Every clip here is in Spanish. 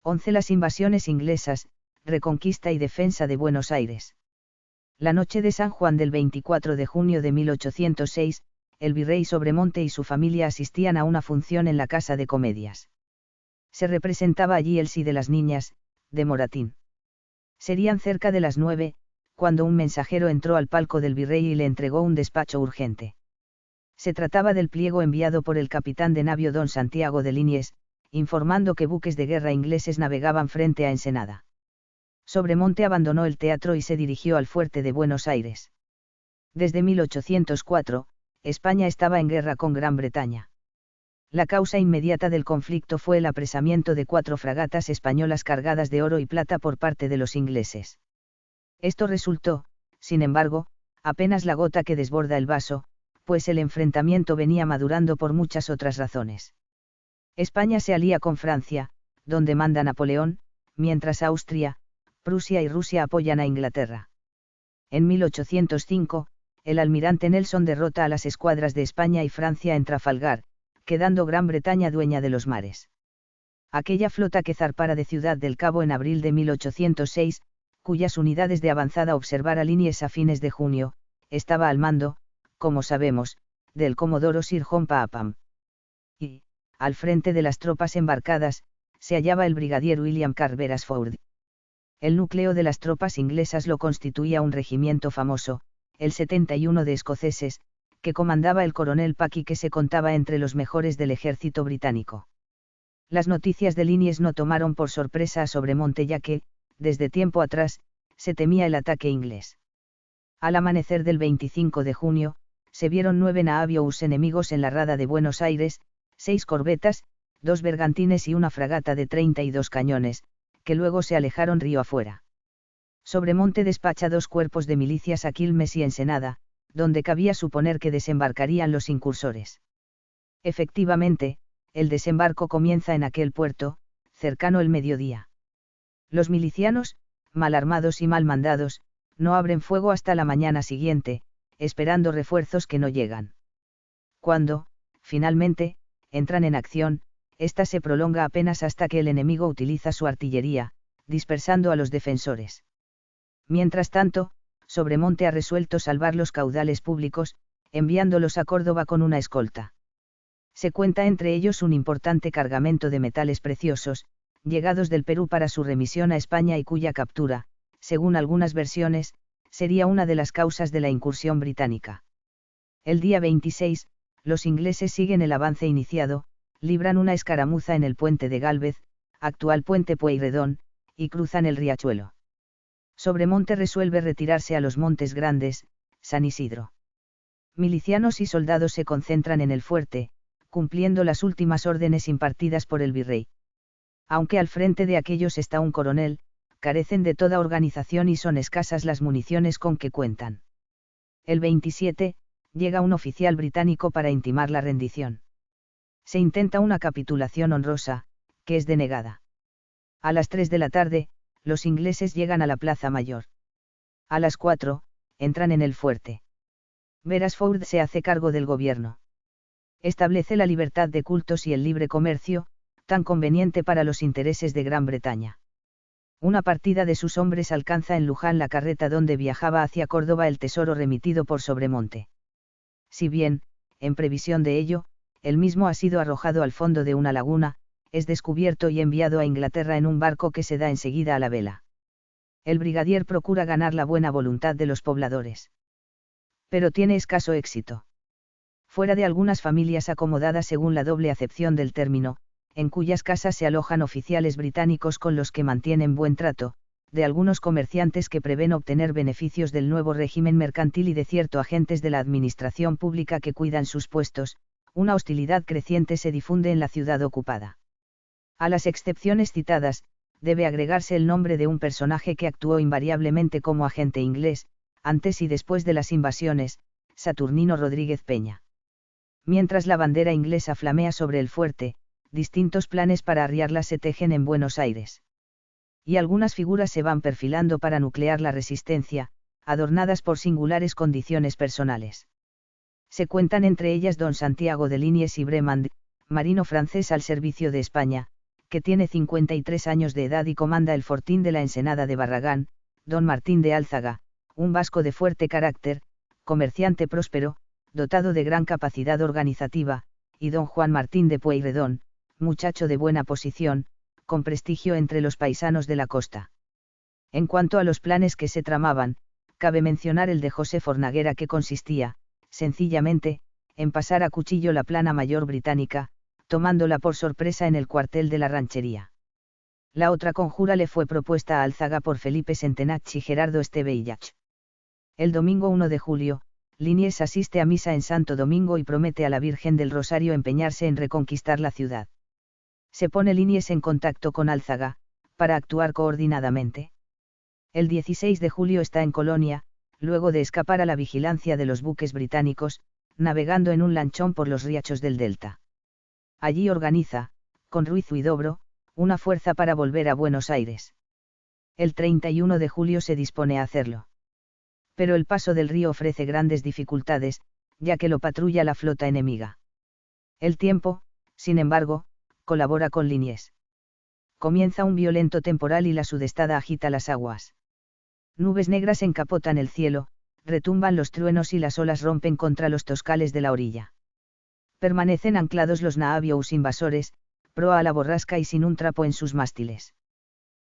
11 Las invasiones inglesas, reconquista y defensa de Buenos Aires. La noche de San Juan del 24 de junio de 1806, el virrey Sobremonte y su familia asistían a una función en la Casa de Comedias. Se representaba allí El sí de las niñas, de Moratín. Serían cerca de las 9, cuando un mensajero entró al palco del virrey y le entregó un despacho urgente. Se trataba del pliego enviado por el capitán de navío don Santiago de Liniers, informando que buques de guerra ingleses navegaban frente a Ensenada. Sobremonte abandonó el teatro y se dirigió al fuerte de Buenos Aires. Desde 1804, España estaba en guerra con Gran Bretaña. La causa inmediata del conflicto fue el apresamiento de 4 fragatas españolas cargadas de oro y plata por parte de los ingleses. Esto resultó, sin embargo, apenas la gota que desborda el vaso, pues el enfrentamiento venía madurando por muchas otras razones. España se alía con Francia, donde manda Napoleón, mientras Austria, Prusia y Rusia apoyan a Inglaterra. En 1805, el almirante Nelson derrota a las escuadras de España y Francia en Trafalgar, quedando Gran Bretaña dueña de los mares. Aquella flota que zarpara de Ciudad del Cabo en abril de 1806, cuyas unidades de avanzada observara Liniers a fines de junio, estaba al mando, como sabemos, del comodoro Sir John Popham. Y, al frente de las tropas embarcadas, se hallaba el brigadier William Carr Beresford. El núcleo de las tropas inglesas lo constituía un regimiento famoso, el 71 de escoceses, que comandaba el coronel Packy, que se contaba entre los mejores del ejército británico. Las noticias de Liniers no tomaron por sorpresa a Sobremonte, ya que, desde tiempo atrás, se temía el ataque inglés. Al amanecer del 25 de junio, se vieron 9 navíos enemigos en la rada de Buenos Aires, 6 corbetas, 2 bergantines y una fragata de 32 cañones, que luego se alejaron río afuera. Sobremonte despacha 2 cuerpos de milicias a Quilmes y Ensenada, donde cabía suponer que desembarcarían los incursores. Efectivamente, el desembarco comienza en aquel puerto, cercano el mediodía. Los milicianos, mal armados y mal mandados, no abren fuego hasta la mañana siguiente, esperando refuerzos que no llegan. Cuando, finalmente, entran en acción, esta se prolonga apenas hasta que el enemigo utiliza su artillería, dispersando a los defensores. Mientras tanto, Sobremonte ha resuelto salvar los caudales públicos, enviándolos a Córdoba con una escolta. Se cuenta entre ellos un importante cargamento de metales preciosos, llegados del Perú para su remisión a España y cuya captura, según algunas versiones, sería una de las causas de la incursión británica. El día 26, los ingleses siguen el avance iniciado, libran una escaramuza en el puente de Gálvez, actual puente Pueyrredón, y cruzan el riachuelo. Sobremonte resuelve retirarse a los Montes Grandes, San Isidro. Milicianos y soldados se concentran en el fuerte, cumpliendo las últimas órdenes impartidas por el virrey. Aunque al frente de aquellos está un coronel, carecen de toda organización y son escasas las municiones con que cuentan. El 27, llega un oficial británico para intimar la rendición. Se intenta una capitulación honrosa, que es denegada. A las 3 de la tarde, los ingleses llegan a la Plaza Mayor. A las 4, entran en el fuerte. Beresford se hace cargo del gobierno. Establece la libertad de cultos y el libre comercio, tan conveniente para los intereses de Gran Bretaña. Una partida de sus hombres alcanza en Luján la carreta donde viajaba hacia Córdoba el tesoro remitido por Sobremonte. Si bien, en previsión de ello, el mismo ha sido arrojado al fondo de una laguna, es descubierto y enviado a Inglaterra en un barco que se da enseguida a la vela. El brigadier procura ganar la buena voluntad de los pobladores. Pero tiene escaso éxito. Fuera de algunas familias acomodadas según la doble acepción del término, en cuyas casas se alojan oficiales británicos con los que mantienen buen trato, de algunos comerciantes que prevén obtener beneficios del nuevo régimen mercantil y de ciertos agentes de la administración pública que cuidan sus puestos, una hostilidad creciente se difunde en la ciudad ocupada. A las excepciones citadas, debe agregarse el nombre de un personaje que actuó invariablemente como agente inglés, antes y después de las invasiones, Saturnino Rodríguez Peña. Mientras la bandera inglesa flamea sobre el fuerte, distintos planes para arriarla se tejen en Buenos Aires. Y algunas figuras se van perfilando para nuclear la resistencia, adornadas por singulares condiciones personales. Se cuentan entre ellas don Santiago de Liniers y Bremand, marino francés al servicio de España, que tiene 53 años de edad y comanda el fortín de la Ensenada de Barragán, don Martín de Álzaga, un vasco de fuerte carácter, comerciante próspero, dotado de gran capacidad organizativa, y don Juan Martín de Pueyrredón, muchacho de buena posición, con prestigio entre los paisanos de la costa. En cuanto a los planes que se tramaban, cabe mencionar el de José Fornaguera, que consistía, sencillamente, en pasar a cuchillo la plana mayor británica, tomándola por sorpresa en el cuartel de la ranchería. La otra conjura le fue propuesta a Álzaga por Felipe Sentenach y Gerardo Esteve. El domingo 1 de julio, Liniers asiste a misa en Santo Domingo y promete a la Virgen del Rosario empeñarse en reconquistar la ciudad. Se pone Liniers en contacto con Álzaga, para actuar coordinadamente. El 16 de julio está en Colonia, luego de escapar a la vigilancia de los buques británicos, navegando en un lanchón por los riachos del Delta. Allí organiza, con Ruiz Huidobro, una fuerza para volver a Buenos Aires. El 31 de julio se dispone a hacerlo. Pero el paso del río ofrece grandes dificultades, ya que lo patrulla la flota enemiga. El tiempo, sin embargo, colabora con Liniers. Comienza un violento temporal y la sudestada agita las aguas. Nubes negras encapotan el cielo, retumban los truenos y las olas rompen contra los toscales de la orilla. Permanecen anclados los navíos invasores, proa a la borrasca y sin un trapo en sus mástiles.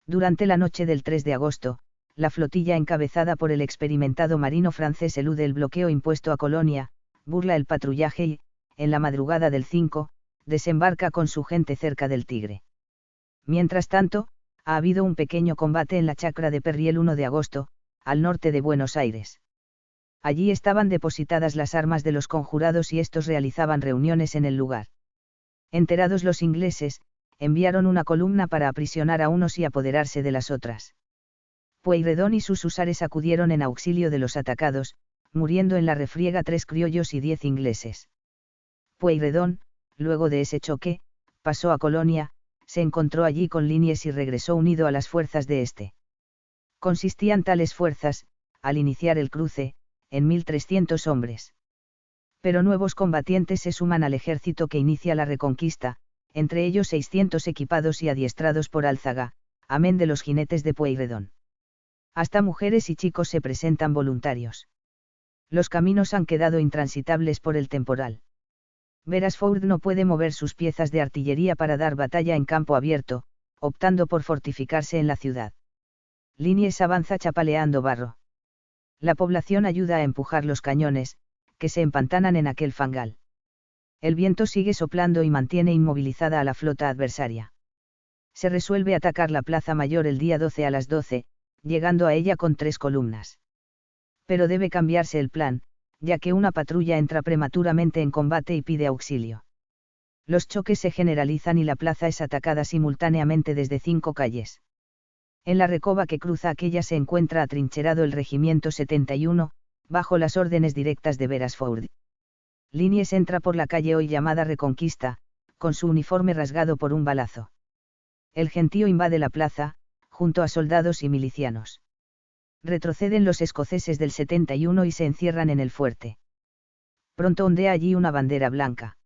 Durante la noche del 3 de agosto, la flotilla encabezada por el experimentado marino francés elude el bloqueo impuesto a Colonia, burla el patrullaje y, en la madrugada del 5, desembarca con su gente cerca del Tigre. Mientras tanto, ha habido un pequeño combate en la chacra de Perriel 1 de agosto, al norte de Buenos Aires. Allí estaban depositadas las armas de los conjurados y estos realizaban reuniones en el lugar. Enterados los ingleses, enviaron una columna para aprisionar a unos y apoderarse de las otras. Pueyrredón y sus húsares acudieron en auxilio de los atacados, muriendo en la refriega 3 criollos y 10 ingleses. Pueyrredón, luego de ese choque, pasó a Colonia, se encontró allí con Liniers y regresó unido a las fuerzas de este. Consistían tales fuerzas, al iniciar el cruce, en 1.300 hombres. Pero nuevos combatientes se suman al ejército que inicia la reconquista, entre ellos 600 equipados y adiestrados por Álzaga, amén de los jinetes de Pueyrredón. Hasta mujeres y chicos se presentan voluntarios. Los caminos han quedado intransitables por el temporal. Beresford no puede mover sus piezas de artillería para dar batalla en campo abierto, optando por fortificarse en la ciudad. Liniers avanza chapaleando barro. La población ayuda a empujar los cañones, que se empantanan en aquel fangal. El viento sigue soplando y mantiene inmovilizada a la flota adversaria. Se resuelve atacar la Plaza Mayor el día 12 a las 12, llegando a ella con 3 columnas. Pero debe cambiarse el plan, ya que una patrulla entra prematuramente en combate y pide auxilio. Los choques se generalizan y la plaza es atacada simultáneamente desde 5 calles. En la recova que cruza aquella se encuentra atrincherado el regimiento 71, bajo las órdenes directas de Beresford. Liniers entra por la calle hoy llamada Reconquista, con su uniforme rasgado por un balazo. El gentío invade la plaza, junto a soldados y milicianos. Retroceden los escoceses del 71 y se encierran en el fuerte. Pronto ondea allí una bandera blanca.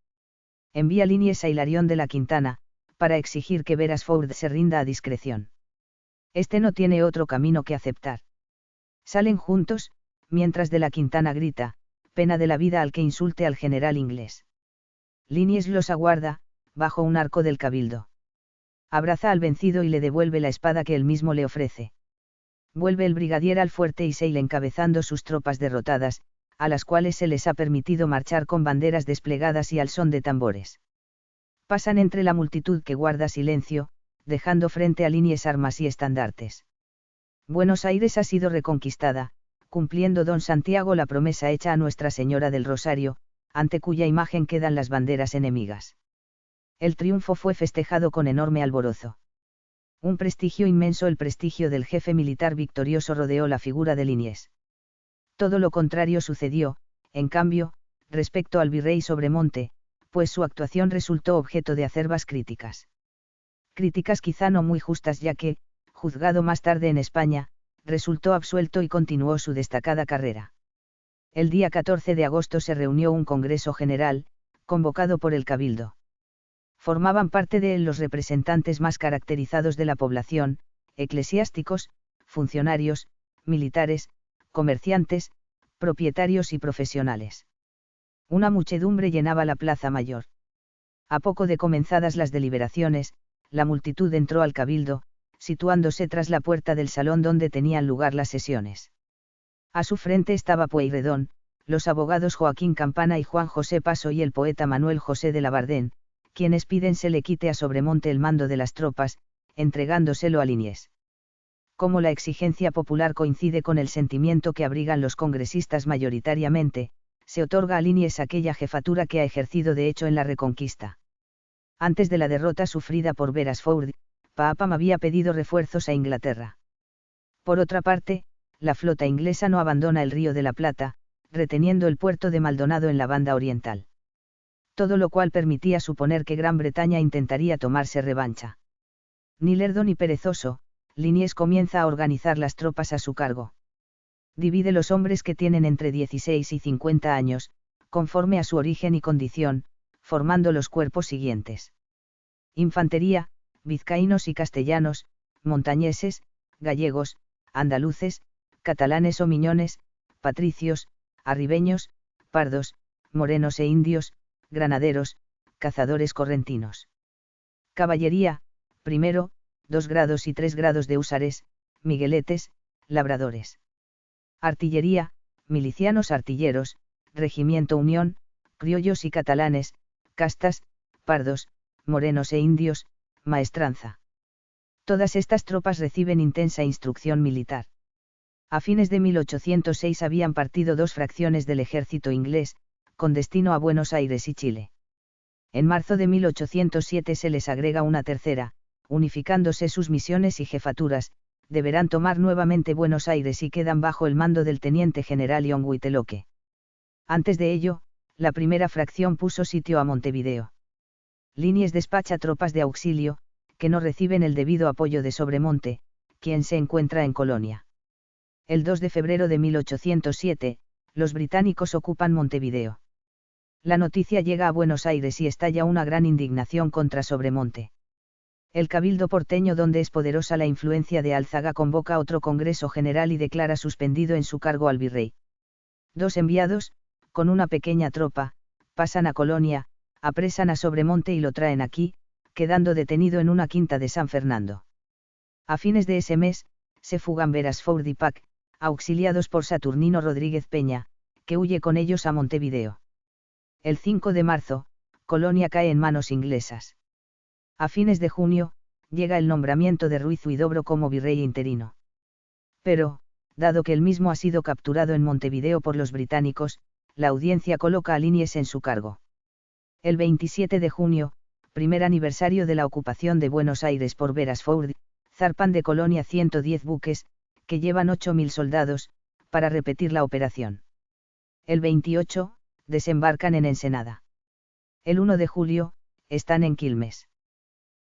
Envía Liniers a Hilarión de la Quintana, para exigir que Beresford se rinda a discreción. Este no tiene otro camino que aceptar. Salen juntos, mientras de la Quintana grita, pena de la vida al que insulte al general inglés. Liniers los aguarda, bajo un arco del cabildo. Abraza al vencido y le devuelve la espada que él mismo le ofrece. Vuelve el brigadier al fuerte y Sale encabezando sus tropas derrotadas, a las cuales se les ha permitido marchar con banderas desplegadas y al son de tambores. Pasan entre la multitud que guarda silencio, dejando frente a Liniers armas y estandartes. Buenos Aires ha sido reconquistada, cumpliendo don Santiago la promesa hecha a Nuestra Señora del Rosario, ante cuya imagen quedan las banderas enemigas. El triunfo fue festejado con enorme alborozo. Un prestigio inmenso, el prestigio del jefe militar victorioso, rodeó la figura de Liniers. Todo lo contrario sucedió, en cambio, respecto al virrey Sobremonte, pues su actuación resultó objeto de acerbas críticas. Críticas quizá no muy justas, ya que, juzgado más tarde en España, resultó absuelto y continuó su destacada carrera. El día 14 de agosto se reunió un Congreso General, convocado por el Cabildo. Formaban parte de él los representantes más caracterizados de la población, eclesiásticos, funcionarios, militares, comerciantes, propietarios y profesionales. Una muchedumbre llenaba la plaza mayor. A poco de comenzadas las deliberaciones, la multitud entró al cabildo, situándose tras la puerta del salón donde tenían lugar las sesiones. A su frente estaba Pueyrredón, los abogados Joaquín Campana y Juan José Paso y el poeta Manuel José de Labardén, quienes piden se le quite a Sobremonte el mando de las tropas, entregándoselo a Liniers. Como la exigencia popular coincide con el sentimiento que abrigan los congresistas mayoritariamente, se otorga a Liniers aquella jefatura que ha ejercido de hecho en la Reconquista. Antes de la derrota sufrida por Beresford, Popham había pedido refuerzos a Inglaterra. Por otra parte, la flota inglesa no abandona el Río de la Plata, reteniendo el puerto de Maldonado en la banda oriental. Todo lo cual permitía suponer que Gran Bretaña intentaría tomarse revancha. Ni lerdo ni perezoso, Liniers comienza a organizar las tropas a su cargo. Divide los hombres que tienen entre 16 y 50 años, conforme a su origen y condición, formando los cuerpos siguientes: infantería, vizcaínos y castellanos, montañeses, gallegos, andaluces, catalanes o miñones, patricios, arribeños, pardos, morenos e indios, granaderos, cazadores correntinos. Caballería, primero, 2 grados y 3 grados de húsares, migueletes, labradores. Artillería, milicianos artilleros, regimiento Unión, criollos y catalanes, castas, pardos, morenos e indios, maestranza. Todas estas tropas reciben intensa instrucción militar. A fines de 1806 habían partido 2 fracciones del ejército inglés, con destino a Buenos Aires y Chile. En marzo de 1807 se les agrega una tercera, unificándose sus misiones y jefaturas, deberán tomar nuevamente Buenos Aires y quedan bajo el mando del teniente general John Whitelock. Antes de ello, la primera fracción puso sitio a Montevideo. Liniers despacha tropas de auxilio, que no reciben el debido apoyo de Sobremonte, quien se encuentra en Colonia. El 2 de febrero de 1807, los británicos ocupan Montevideo. La noticia llega a Buenos Aires y estalla una gran indignación contra Sobremonte. El cabildo porteño, donde es poderosa la influencia de Álzaga, convoca otro congreso general y declara suspendido en su cargo al virrey. 2 enviados, con una pequeña tropa, pasan a Colonia, apresan a Sobremonte y lo traen aquí, quedando detenido en una quinta de San Fernando. A fines de ese mes, se fugan Beresford y Pack, auxiliados por Saturnino Rodríguez Peña, que huye con ellos a Montevideo. El 5 de marzo, Colonia cae en manos inglesas. A fines de junio, llega el nombramiento de Ruiz Huidobro como virrey interino. Pero, dado que él mismo ha sido capturado en Montevideo por los británicos, la audiencia coloca a Liniers en su cargo. El 27 de junio, primer aniversario de la ocupación de Buenos Aires por Beresford, zarpan de Colonia 110 buques, que llevan 8.000 soldados, para repetir la operación. El 28, desembarcan en Ensenada. El 1 de julio, están en Quilmes.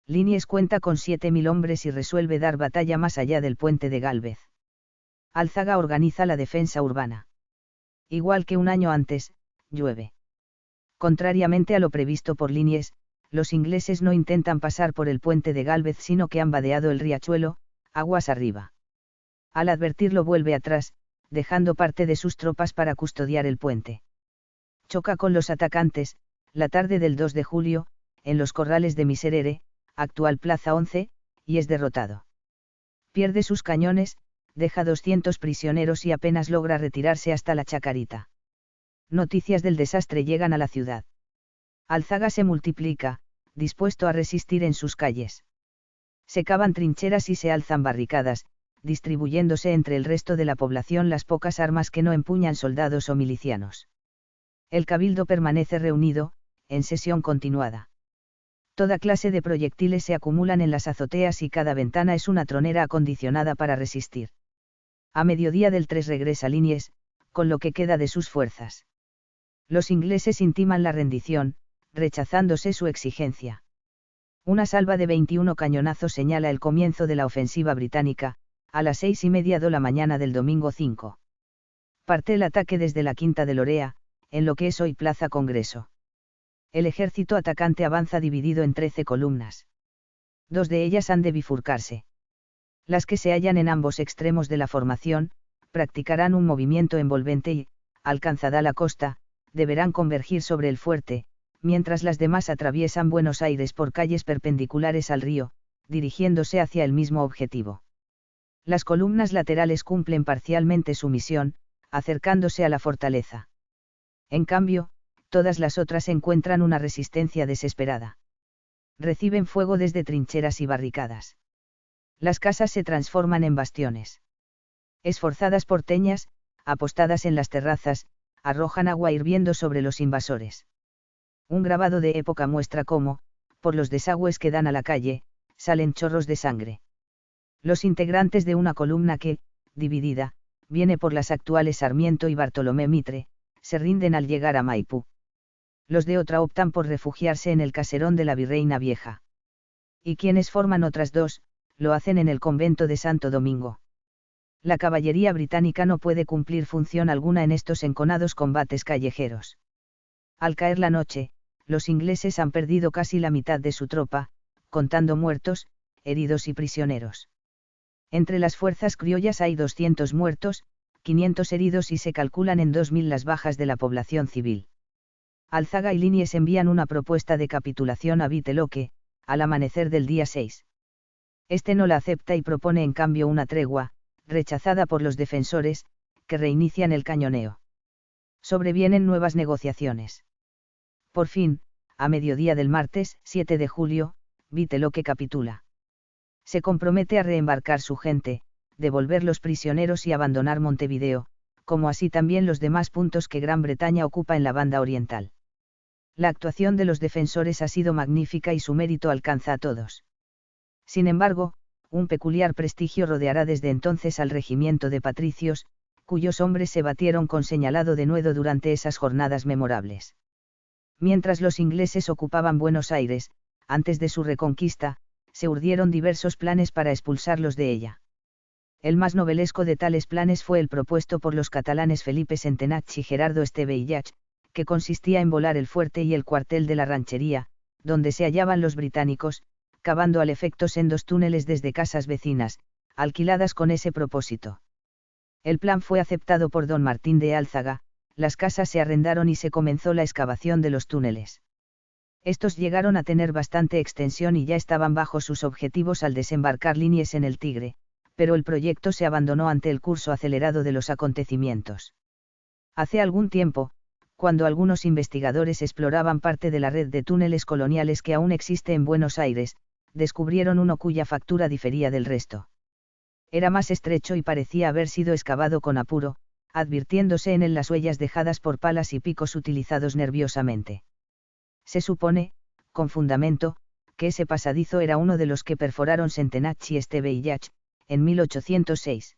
Liniers cuenta con 7.000 hombres y resuelve dar batalla más allá del puente de Gálvez. Álzaga organiza la defensa urbana. Igual que un año antes, llueve. Contrariamente a lo previsto por Liniers, los ingleses no intentan pasar por el puente de Gálvez, sino que han vadeado el riachuelo, aguas arriba. Al advertirlo vuelve atrás, dejando parte de sus tropas para custodiar el puente. Choca con los atacantes, la tarde del 2 de julio, en los corrales de Miserere, actual Plaza 11, y es derrotado. Pierde sus cañones, deja 200 prisioneros y apenas logra retirarse hasta la Chacarita. Noticias del desastre llegan a la ciudad. Álzaga se multiplica, dispuesto a resistir en sus calles. Se cavan trincheras y se alzan barricadas, distribuyéndose entre el resto de la población las pocas armas que no empuñan soldados o milicianos. El cabildo permanece reunido, en sesión continuada. Toda clase de proyectiles se acumulan en las azoteas y cada ventana es una tronera acondicionada para resistir. A mediodía del 3 regresa Liniers, con lo que queda de sus fuerzas. Los ingleses intiman la rendición, rechazándose su exigencia. Una salva de 21 cañonazos señala el comienzo de la ofensiva británica, a las 6:30 de la mañana del domingo 5. Parte el ataque desde la Quinta de Lorea, en lo que es hoy Plaza Congreso. El ejército atacante avanza dividido en 13 columnas. 2 de ellas han de bifurcarse. Las que se hallan en ambos extremos de la formación, practicarán un movimiento envolvente y, alcanzada la costa, deberán convergir sobre el fuerte, mientras las demás atraviesan Buenos Aires por calles perpendiculares al río, dirigiéndose hacia el mismo objetivo. Las columnas laterales cumplen parcialmente su misión, acercándose a la fortaleza. En cambio, todas las otras encuentran una resistencia desesperada. Reciben fuego desde trincheras y barricadas. Las casas se transforman en bastiones. Esforzadas porteñas, apostadas en las terrazas, arrojan agua hirviendo sobre los invasores. Un grabado de época muestra cómo, por los desagües que dan a la calle, salen chorros de sangre. Los integrantes de una columna que, dividida, viene por las actuales Sarmiento y Bartolomé Mitre, se rinden al llegar a Maipú. Los de otra optan por refugiarse en el caserón de la Virreina Vieja. Y quienes forman otras dos, lo hacen en el convento de Santo Domingo. La caballería británica no puede cumplir función alguna en estos enconados combates callejeros. Al caer la noche, los ingleses han perdido casi la mitad de su tropa, contando muertos, heridos y prisioneros. Entre las fuerzas criollas hay 200 muertos, 500 heridos y se calculan en 2000 las bajas de la población civil. Álzaga y Liniers envían una propuesta de capitulación a Viteloque, al amanecer del día 6. Este no la acepta y propone en cambio una tregua, rechazada por los defensores, que reinician el cañoneo. Sobrevienen nuevas negociaciones. Por fin, a mediodía del martes, 7 de julio, Viteloque capitula. Se compromete a reembarcar su gente, devolver los prisioneros y abandonar Montevideo, como así también los demás puntos que Gran Bretaña ocupa en la banda oriental. La actuación de los defensores ha sido magnífica y su mérito alcanza a todos. Sin embargo, un peculiar prestigio rodeará desde entonces al regimiento de patricios, cuyos hombres se batieron con señalado denuedo durante esas jornadas memorables. Mientras los ingleses ocupaban Buenos Aires, antes de su reconquista, se urdieron diversos planes para expulsarlos de ella. El más novelesco de tales planes fue el propuesto por los catalanes Felipe Sentenach y Gerardo Esteve Illach, que consistía en volar el fuerte y el cuartel de la ranchería, donde se hallaban los británicos, cavando al efecto sendos túneles desde casas vecinas, alquiladas con ese propósito. El plan fue aceptado por don Martín de Álzaga, las casas se arrendaron y se comenzó la excavación de los túneles. Estos llegaron a tener bastante extensión y ya estaban bajo sus objetivos al desembarcar Liniers en el Tigre, pero el proyecto se abandonó ante el curso acelerado de los acontecimientos. Hace algún tiempo, cuando algunos investigadores exploraban parte de la red de túneles coloniales que aún existe en Buenos Aires, descubrieron uno cuya factura difería del resto. Era más estrecho y parecía haber sido excavado con apuro, advirtiéndose en él las huellas dejadas por palas y picos utilizados nerviosamente. Se supone, con fundamento, que ese pasadizo era uno de los que perforaron Sentenach y Esteve Illach, en 1806.